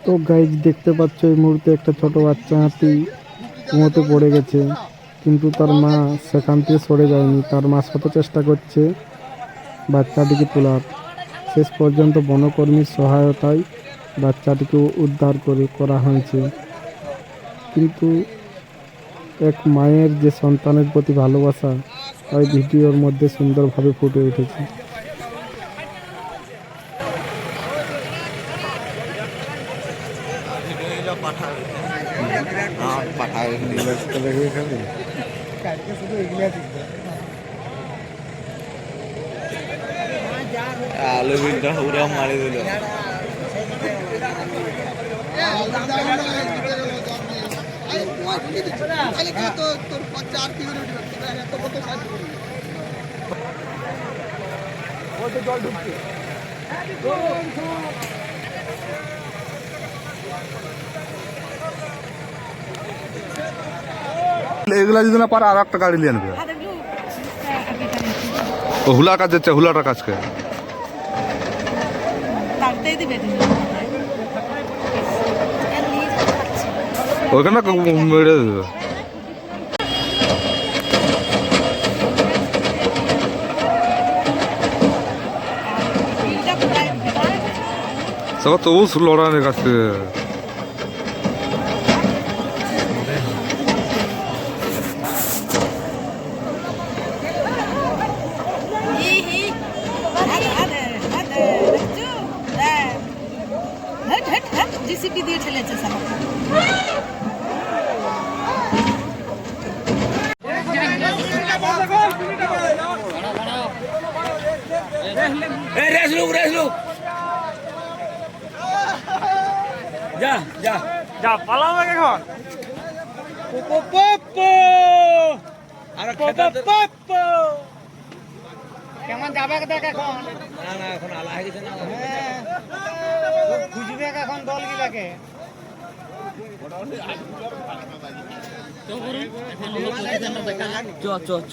তো গাইজ দেখতে পাচ্ছ এই মুহূর্তে একটা ছোট বাচ্চা হাতি কুয়োতে পড়ে গেছে, কিন্তু তার মা সেখান থেকে সরে যায়নি। তার মা শত চেষ্টা করছে বাচ্চাটিকে তোলার। শেষ পর্যন্ত বনকর্মীর সহায়তায় বাচ্চাটিকে উদ্ধার করা হয়েছে। কিন্তু এক মায়ের যে সন্তানের প্রতি ভালোবাসা, তাই ভিডিওর মধ্যে সুন্দরভাবে ফুটে উঠেছে। আলু বিলটা পুরো মারি দিল। জল ঢুকছে। এগুলা যদি না পারে আর একটা গাড়ি নিয়ে আনবে। ও হুলা কাজ যাচ্ছে, হুলাটা কাজকে ওইখানে মেরে দেবে। সব তবু লড়ানোর কাছ থেকে জিসিপি দিয়ে ঠেলেছে সারা। যা যা যা পালাও এখন। কেমন যাবে দেখ এখন? না না এখন আলা হয়ে গেছে না। খুঁজবে এখন দল গিলাকে। চ চ চ